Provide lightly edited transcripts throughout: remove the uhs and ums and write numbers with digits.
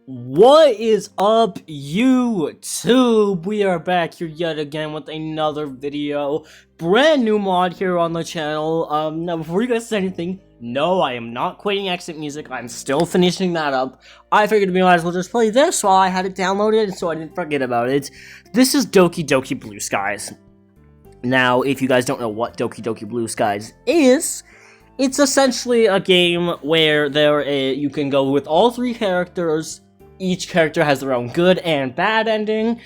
What is up, YouTube? We are back here yet again with another video. Brand new mod here on the channel. Now before you guys say anything, no, I am not quitting Exit Music. I'm still finishing that up. I figured we might as well just play this while I had it downloaded so I didn't forget about it. This is Doki Blue Skies. Now, if you guys don't know what Doki Blue Skies is, it's essentially a game where you can go with all three characters. Each character has their own good and bad ending.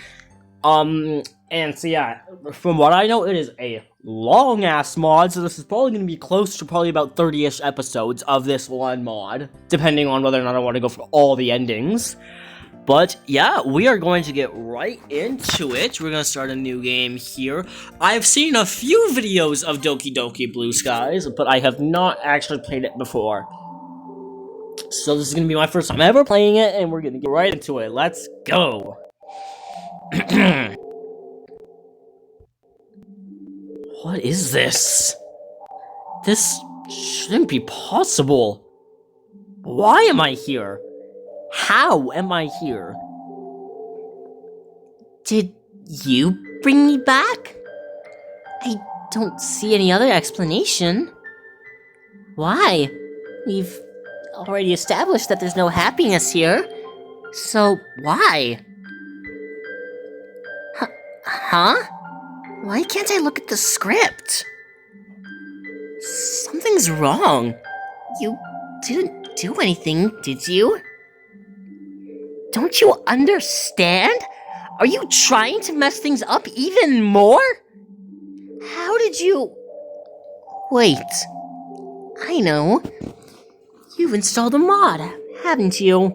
And so yeah, from what I know, it is a long-ass mod, so this is probably going to be close to probably about 30-ish episodes of this one mod, depending on whether or not I want to go for all the endings. But yeah, we are going to get right into it. We're going to start a new game here. I've seen a few videos of Doki Blue Skies, but I have not actually played it before. So this is going to be my first time ever playing it, and we're going to get right into it. Let's go! What is this? This shouldn't be possible. Why am I here? How am I here? Did you bring me back? I don't see any other explanation. Why? We've already established that there's no happiness here. So, why? Huh? Why can't I look at the script? Something's wrong. You didn't do anything, did you? Don't you understand? Are you trying to mess things up even more? How did you... Wait. I know. You've installed a mod, haven't you?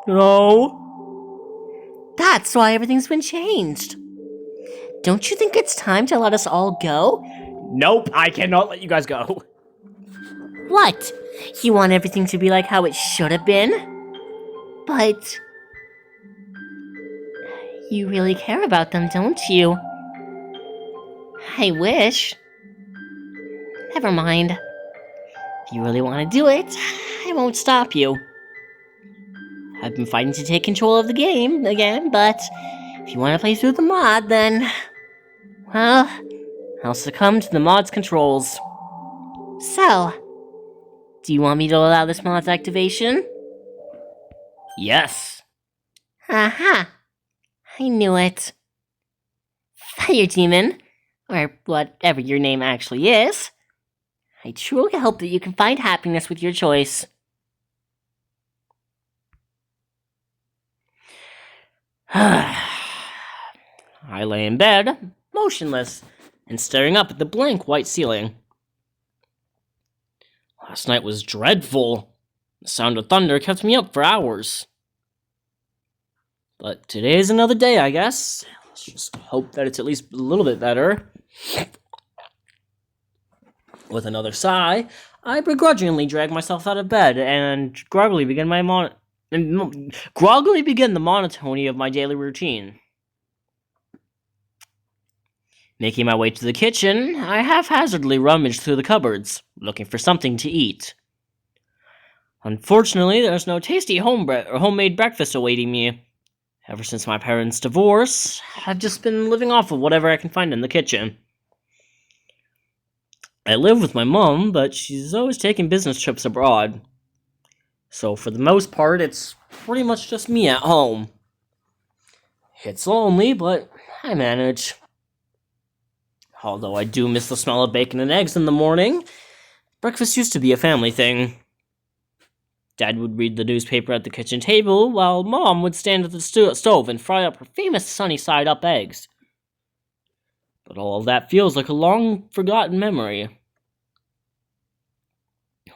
No. That's why everything's been changed. Don't you think it's time to let us all go? Nope, I cannot let you guys go. What? You want everything to be like how it should have been? But... you really care about them, don't you? I wish. Never mind. If you really want to do it, I won't stop you. I've been fighting to take control of the game again, but if you want to play through the mod, then... well, I'll succumb to the mod's controls. So, do you want me to allow this mod's activation? Yes. Aha! I knew it. Fire Demon, or whatever your name actually is, I truly hope that you can find happiness with your choice. I lay in bed, motionless, and staring up at the blank white ceiling. Last night was dreadful. The sound of thunder kept me up for hours. But today's another day, I guess. Let's just hope that it's at least a little bit better. With another sigh, I begrudgingly drag myself out of bed and groggily begin the monotony of my daily routine. Making my way to the kitchen, I haphazardly rummage through the cupboards, looking for something to eat. Unfortunately, there's no tasty homemade breakfast awaiting me. Ever since my parents' divorce, I've just been living off of whatever I can find in the kitchen. I live with my mom, but she's always taking business trips abroad. So for the most part, it's pretty much just me at home. It's lonely, but I manage. Although I do miss the smell of bacon and eggs in the morning, breakfast used to be a family thing. Dad would read the newspaper at the kitchen table, while Mom would stand at the stove and fry up her famous sunny-side-up eggs. But all of that feels like a long-forgotten memory.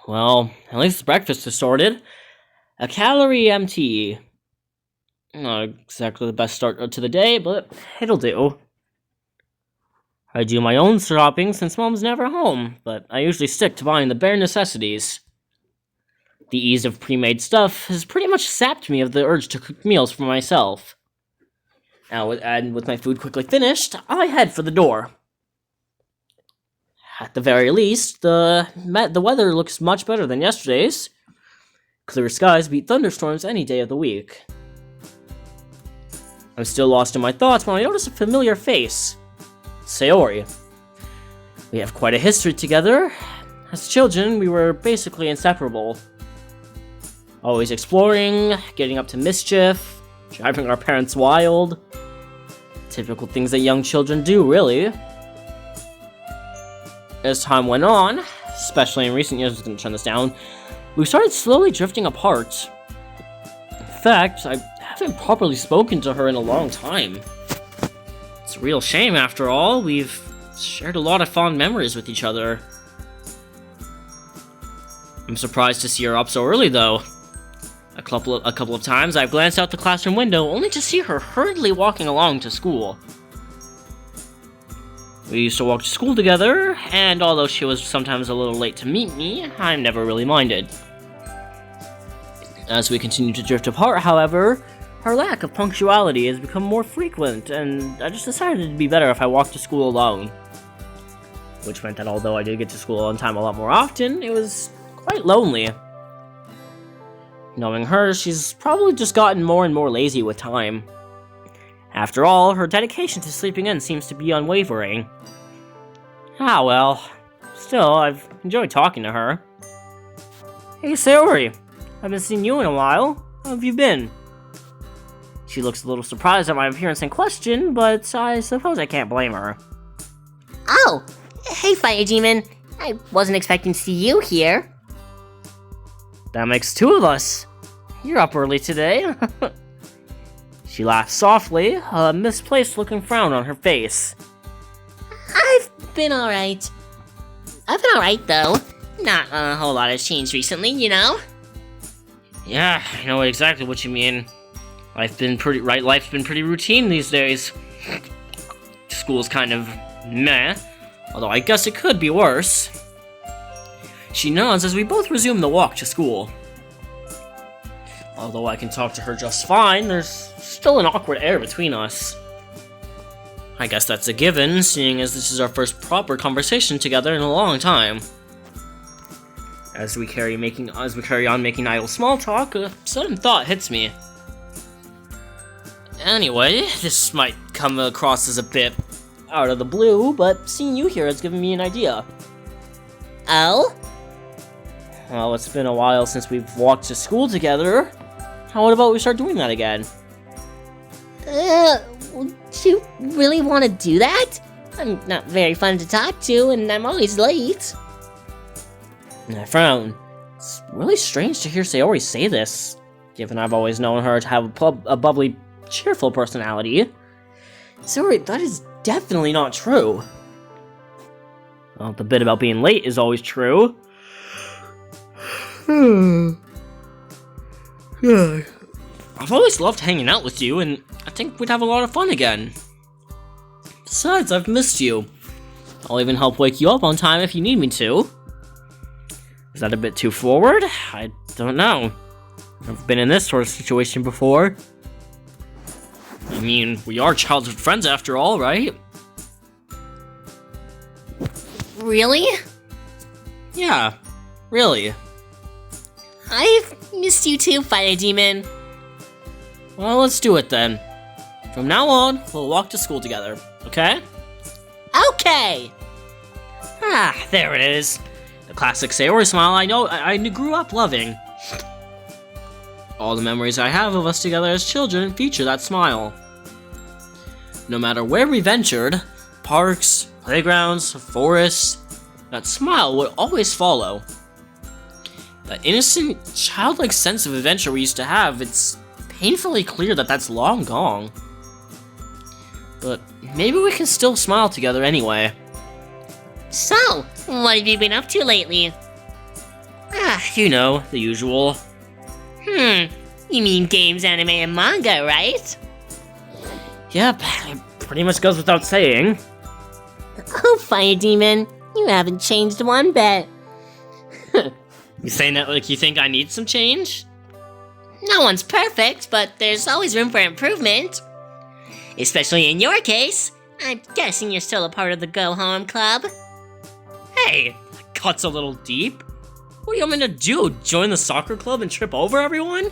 Well, at least breakfast is sorted. A calorie empty. Not exactly the best start to the day, but it'll do. I do my own shopping since Mom's never home, but I usually stick to buying the bare necessities. The ease of pre-made stuff has pretty much sapped me of the urge to cook meals for myself. Now, with my food quickly finished, I head for the door. At the very least, the weather looks much better than yesterday's. Clear skies beat thunderstorms any day of the week. I'm still lost in my thoughts when I notice a familiar face. Sayori. We have quite a history together. As children, we were basically inseparable. Always exploring, getting up to mischief, driving our parents wild. Typical things that young children do, really. As time went on, especially in recent years, I'm gonna turn this down, we started slowly drifting apart. In fact, I haven't properly spoken to her in a long time. It's a real shame, after all. We've shared a lot of fond memories with each other. I'm surprised to see her up so early, though. A couple of times, I've glanced out the classroom window, only to see her hurriedly walking along to school. We used to walk to school together, and although she was sometimes a little late to meet me, I never really minded. As we continued to drift apart, however, her lack of punctuality has become more frequent, and I just decided it'd be better if I walked to school alone. Which meant that although I did get to school on time a lot more often, it was quite lonely. Knowing her, she's probably just gotten more and more lazy with time. After all, her dedication to sleeping in seems to be unwavering. Ah well, still, I've enjoyed talking to her. Hey Sayori, haven't seen you in a while. How have you been? She looks a little surprised at my appearance in question, but I suppose I can't blame her. Oh, hey Fire Demon. I wasn't expecting to see you here. That makes two of us. You're up early today. She laughed softly, a misplaced looking frown on her face. I've been alright. I've been alright, though. Not a whole lot has changed recently, you know? Yeah, I know exactly what you mean. Life's been pretty routine these days. School's kind of meh, although I guess it could be worse. She nods as we both resume the walk to school. Although I can talk to her just fine, there's still an awkward air between us. I guess that's a given, seeing as this is our first proper conversation together in a long time. As we carry on making idle small talk, a sudden thought hits me. Anyway, this might come across as a bit out of the blue, but seeing you here has given me an idea. Oh? Well, it's been a while since we've walked to school together. How about we start doing that again? Do you really want to do that? I'm not very fun to talk to, and I'm always late. I frown. It's really strange to hear Sayori say this, given I've always known her to have a bubbly, cheerful personality. Sayori, that is definitely not true. Well, the bit about being late is always true. I've always loved hanging out with you, and I think we'd have a lot of fun again. Besides, I've missed you. I'll even help wake you up on time if you need me to. Is that a bit too forward? I don't know. I've been in this sort of situation before. I mean, we are childhood friends after all, right? Really? Yeah, really. I've missed you too, Fire Demon. Well, let's do it then. From now on, we'll walk to school together, okay? Okay! Ah, there it is. The classic Sayori smile I grew up loving. All the memories I have of us together as children feature that smile. No matter where we ventured, parks, playgrounds, forests, that smile would always follow. That innocent, childlike sense of adventure we used to have, it's painfully clear that that's long gone. But maybe we can still smile together anyway. So, what have you been up to lately? You know, the usual. You mean games, anime, and manga, right? Yep, it pretty much goes without saying. Oh, Fire Demon, you haven't changed one bit. You saying that like you think I need some change? No one's perfect, but there's always room for improvement. Especially in your case. I'm guessing you're still a part of the Go Home Club. Hey, that cut's a little deep. What do you want me to do? Join the soccer club and trip over everyone?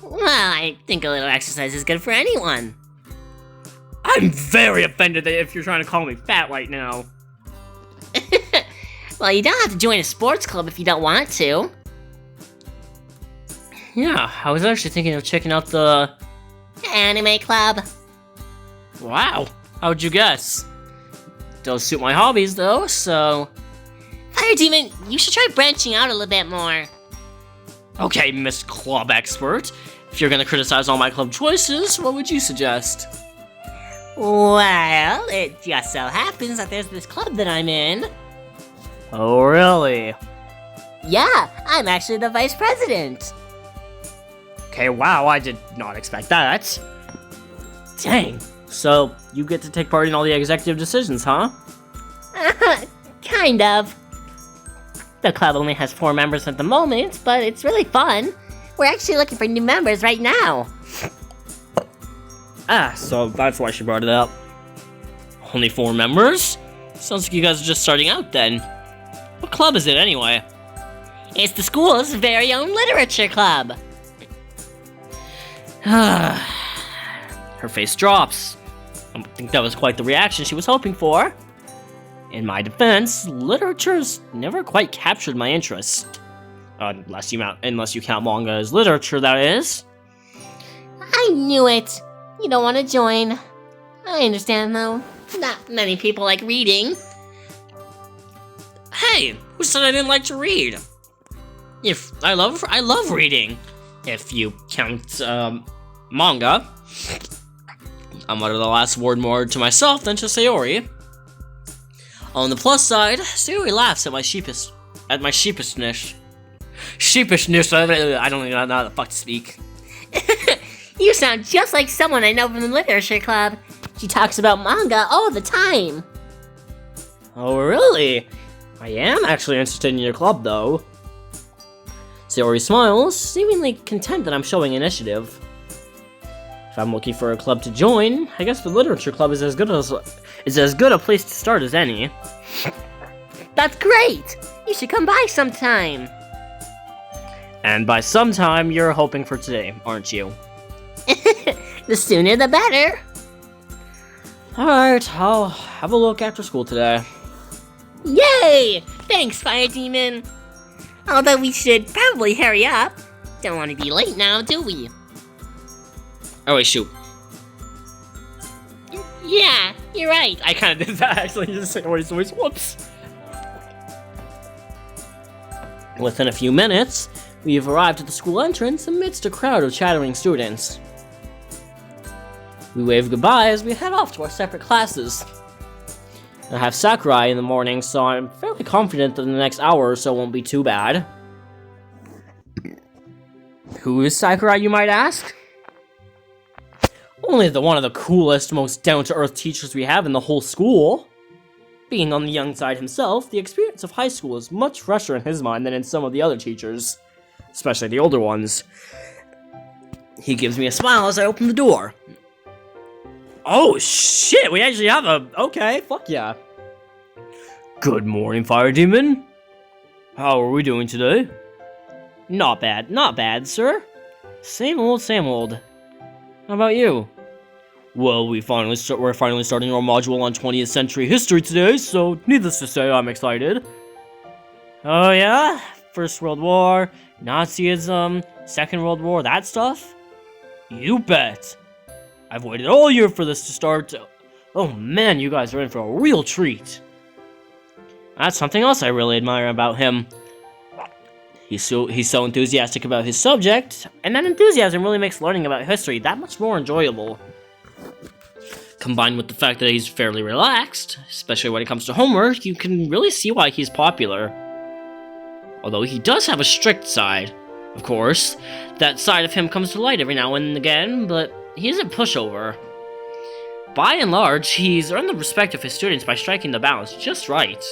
Well, I think a little exercise is good for anyone. I'm very offended that if you're trying to call me fat right now. Well, you don't have to join a sports club if you don't want to. Yeah, I was actually thinking of checking out the... Anime club. Wow, how'd you guess? Does suit my hobbies though, so... Fire Demon, you should try branching out a little bit more. Okay, Miss Club Expert. If you're gonna criticize all my club choices, what would you suggest? Well, it just so happens that there's this club that I'm in. Oh, really? Yeah, I'm actually the vice president. Okay, wow, I did not expect that. Dang. So, you get to take part in all the executive decisions, huh? Kind of. The club only has 4 members at the moment, but it's really fun. We're actually looking for new members right now. Ah, so that's why she brought it up. Only 4 members? Sounds like you guys are just starting out then. What club is it anyway? It's the school's very own literature club. Her face drops. I don't think that was quite the reaction she was hoping for. In my defense, literature's never quite captured my interest. Unless you count manga as literature, that is. I knew it. You don't want to join. I understand, though. Not many people like reading. Hey, who said I didn't like to read? I love reading. If you count manga. I'm utter the last word more to myself than to Sayori. On the plus side, Sayori laughs at my sheepishness. Sheepishness, I don't even know how the fuck to speak. You sound just like someone I know from the literature club. She talks about manga all the time. Oh, really? I am actually interested in your club, though. Sayori smiles, seemingly content that I'm showing initiative. If I'm looking for a club to join, I guess the literature club is as good a place to start as any. That's great! You should come by sometime. And by sometime, you're hoping for today, aren't you? The sooner the better. Alright, I'll have a look after school today. Yay! Thanks, Fire Demon. Although we should probably hurry up. Don't want to be late now, do we? Oh wait, shoot. Yeah, you're right. I kind of did that actually, just Sayori's voice, whoops. Within a few minutes, we've arrived at the school entrance amidst a crowd of chattering students. We wave goodbye as we head off to our separate classes. I have Sakurai in the morning, so I'm fairly confident that the next hour or so won't be too bad. Who is Sakurai, you might ask? Only one of the coolest, most down-to-earth teachers we have in the whole school. Being on the young side himself, the experience of high school is much fresher in his mind than in some of the other teachers, especially the older ones. He gives me a smile as I open the door. Oh shit, we actually have okay, fuck yeah. Good morning, Fire Demon. How are we doing today? Not bad, sir. Same old, same old. How about you? Well, we're finally starting our module on 20th century history today, so needless to say, I'm excited. Oh yeah? First World War, Nazism, Second World War, that stuff? You bet. I've waited all year for this to start. Oh man, you guys are in for a real treat. That's something else I really admire about him. He's so enthusiastic about his subject, and that enthusiasm really makes learning about history that much more enjoyable. Combined with the fact that he's fairly relaxed, especially when it comes to homework, you can really see why he's popular. Although he does have a strict side, of course. That side of him comes to light every now and again, but he isn't pushover. By and large, he's earned the respect of his students by striking the balance just right.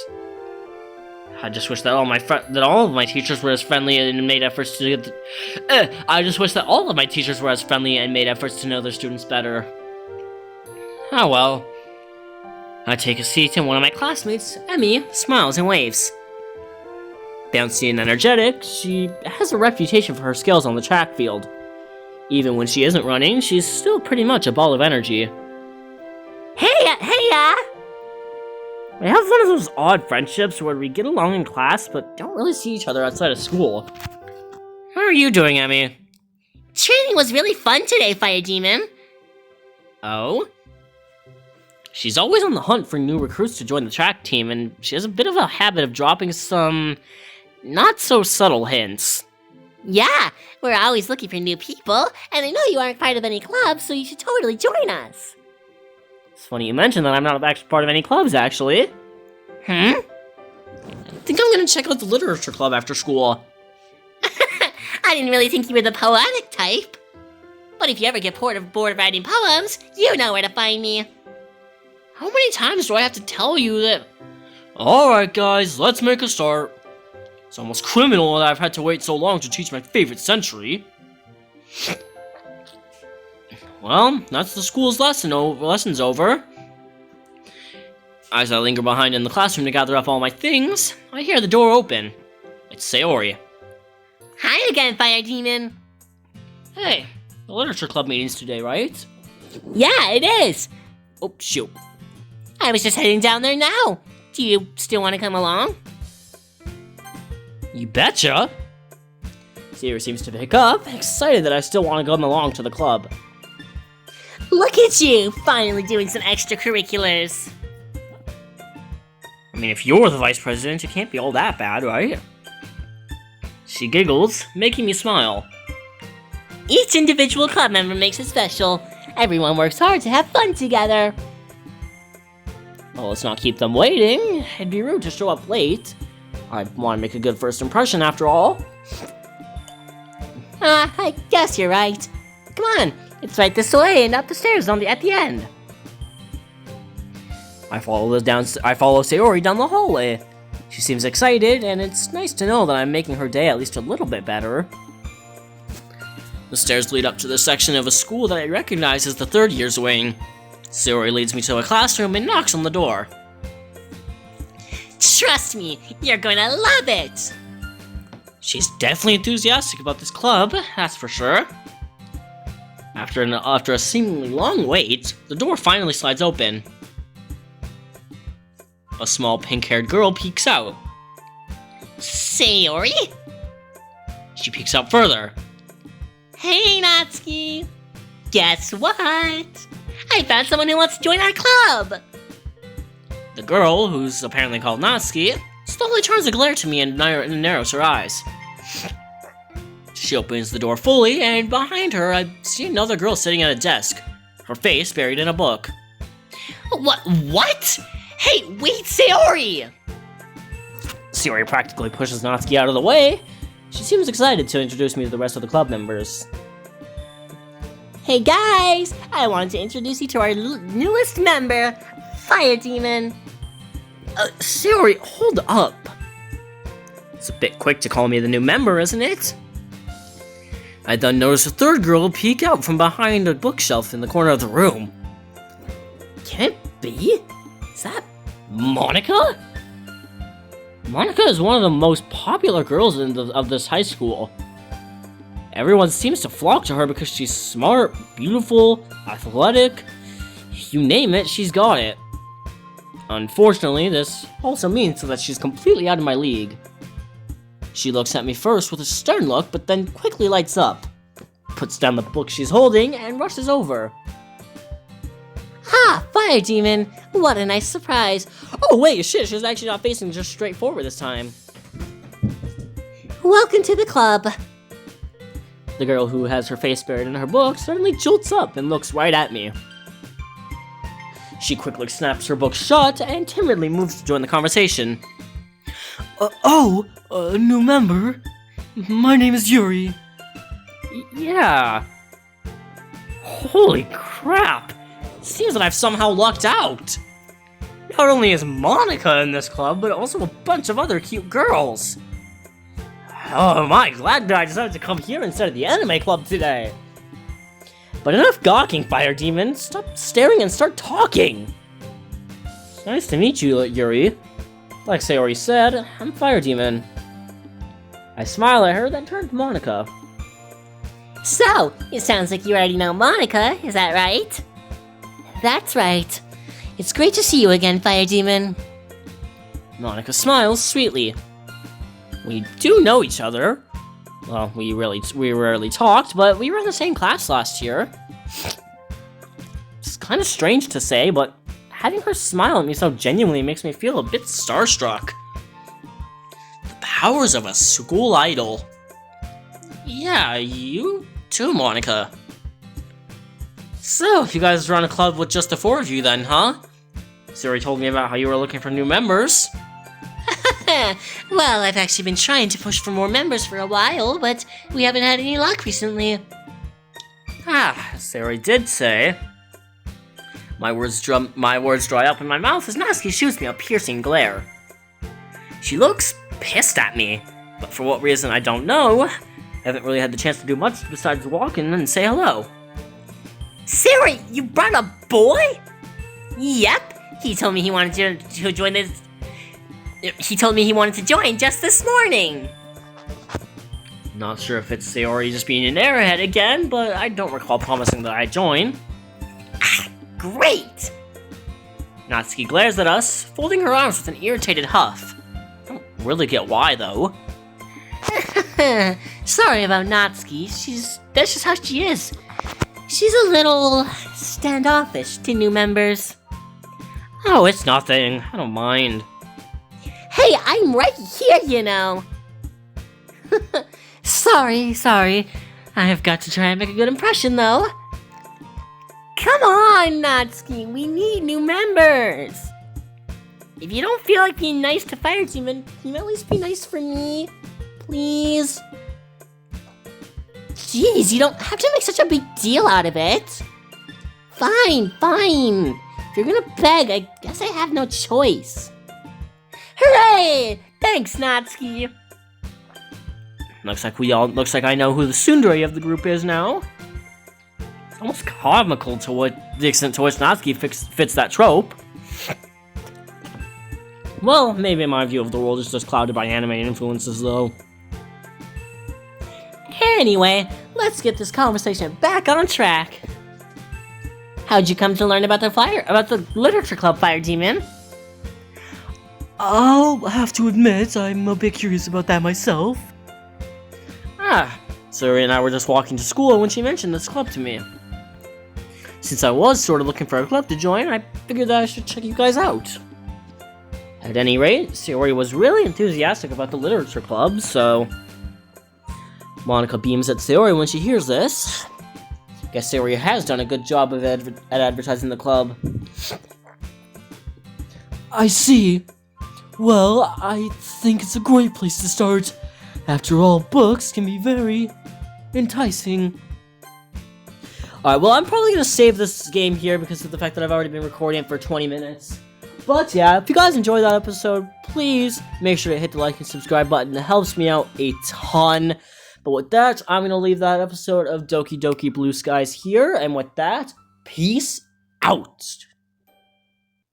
I just wish that all of my teachers were as friendly and made efforts to I just wish that all of my teachers were as friendly and made efforts to know their students better. Oh well. I take a seat and one of my classmates, Emmy, smiles and waves. Bouncy and energetic, she has a reputation for her skills on the track field. Even when she isn't running, she's still pretty much a ball of energy. Hey, We have one of those odd friendships where we get along in class but don't really see each other outside of school. How are you doing, Emmy? Training was really fun today, Fire Demon. Oh? She's always on the hunt for new recruits to join the track team, and she has a bit of a habit of dropping some not-so-subtle hints. Yeah, we're always looking for new people, and I know you aren't part of any clubs, so you should totally join us. It's funny you mention that I'm not actually part of any clubs, actually. Hmm? I think I'm gonna check out the literature club after school. I didn't really think you were the poetic type. But if you ever get bored of writing poems, you know where to find me. How many times do I have to tell you that? Alright guys, let's make a start. It's almost criminal that I've had to wait so long to teach my favorite century. Well, that's the school's lessons over. As I linger behind in the classroom to gather up all my things, I hear the door open. It's Sayori. Hi again, Fire Demon. Hey, the literature club meeting's today, right? Yeah, it is. Oh, shoot. I was just heading down there now. Do you still want to come along? You betcha! Sayori seems to pick up, excited that I still want to come along to the club. Look at you, finally doing some extracurriculars. I mean, if you're the vice president, it can't be all that bad, right? She giggles, making me smile. Each individual club member makes it special. Everyone works hard to have fun together. Well, let's not keep them waiting. It'd be rude to show up late. I want to make a good first impression after all. I guess you're right. Come on, it's right this way and up the stairs at the end. I follow Sayori down the hallway. She seems excited, and it's nice to know that I'm making her day at least a little bit better. The stairs lead up to the section of a school that I recognize as the third year's wing. Sayori leads me to a classroom and knocks on the door. Trust me, you're gonna love it! She's definitely enthusiastic about this club, that's for sure. After a seemingly long wait, the door finally slides open. A small pink-haired girl peeks out. Sayori? She peeks out further. Hey, Natsuki! Guess what? I found someone who wants to join our club! The girl, who's apparently called Natsuki, slowly turns a glare to me and narrows her eyes. She opens the door fully, and behind her I see another girl sitting at a desk, her face buried in a book. What? Hey, wait, Sayori! Sayori practically pushes Natsuki out of the way. She seems excited to introduce me to the rest of the club members. Hey guys, I wanted to introduce you to our newest member, Fire Demon. Sayori, hold up. It's a bit quick to call me the new member, isn't it? I then noticed a third girl peek out from behind a bookshelf in the corner of the room. Can it be? Is that Monica? Monica is one of the most popular girls of this high school. Everyone seems to flock to her because she's smart, beautiful, athletic. You name it, she's got it. Unfortunately, this also means that she's completely out of my league. She looks at me first with a stern look, but then quickly lights up, puts down the book she's holding, and rushes over. Ha! Fire Demon! What a nice surprise! Oh wait, shit, she's actually not facing just straight forward this time. Welcome to the club! The girl who has her face buried in her book suddenly jolts up and looks right at me. She quickly snaps her book shut and timidly moves to join the conversation. New member. My name is Yuri. Yeah. Holy crap. Seems that I've somehow lucked out. Not only is Monica in this club, but also a bunch of other cute girls. Oh, am I glad that I decided to come here instead of the anime club today. But enough gawking, Fire Demon. Stop staring and start talking. Nice to meet you, Yuri. Like Sayori said, I'm Fire Demon. I smile at her, then turn to Monica. So, it sounds like you already know Monica, is that right? That's right. It's great to see you again, Fire Demon. Monica smiles sweetly. We do know each other. Well, we rarely talked, but we were in the same class last year. It's kind of strange to say, but having her smile at me so genuinely makes me feel a bit starstruck. The powers of a school idol. Yeah, you too, Monica. So, you guys run a club with just the four of you then, huh? Siri told me about how you were looking for new members. Well, I've actually been trying to push for more members for a while, but we haven't had any luck recently. Siri did say. My words dry up in my mouth as Natsuki shoots me a piercing glare. She looks pissed at me, but for what reason I don't know. I haven't really had the chance to do much besides walk in and say hello. Siri, you brought a boy? Yep, he told me he wanted to join this. He told me he wanted to join just this morning. Not sure if it's Sayori just being an airhead again, but I don't recall promising that I'd join. Great! Natsuki glares at us, folding her arms with an irritated huff. I don't really get why, though. Sorry about Natsuki, that's just how she is. She's a little standoffish to new members. Oh, it's nothing. I don't mind. Hey, I'm right here, you know. Sorry. I've got to try and make a good impression, though. Come on, Natsuki, we need new members. If you don't feel like being nice to Fire Demon, can you at least be nice for me? Please? Jeez, you don't have to make such a big deal out of it. Fine. If you're gonna beg, I guess I have no choice. Hooray! Thanks, Natsuki. Looks like I know who the tsundere of the group is now. It's almost comical to the extent to which Natsuki fits that trope. Well, maybe my view of the world is just clouded by anime influences, though. Anyway, let's get this conversation back on track. How'd you come to learn about the literature club, Fire Demon? I'll have to admit, I'm a bit curious about that myself. Suri and I were just walking to school when she mentioned this club to me. Since I was sort of looking for a club to join, I figured that I should check you guys out. At any rate, Sayori was really enthusiastic about the literature club, so... Monica beams at Sayori when she hears this. Guess Sayori has done a good job at advertising the club. I see. Well, I think it's a great place to start. After all, books can be very enticing. Alright, well, I'm probably going to save this game here because of the fact that I've already been recording it for 20 minutes. But yeah, if you guys enjoyed that episode, please make sure to hit the like and subscribe button. It helps me out a ton. But with that, I'm going to leave that episode of Doki Doki Blue Skies here. And with that, peace out.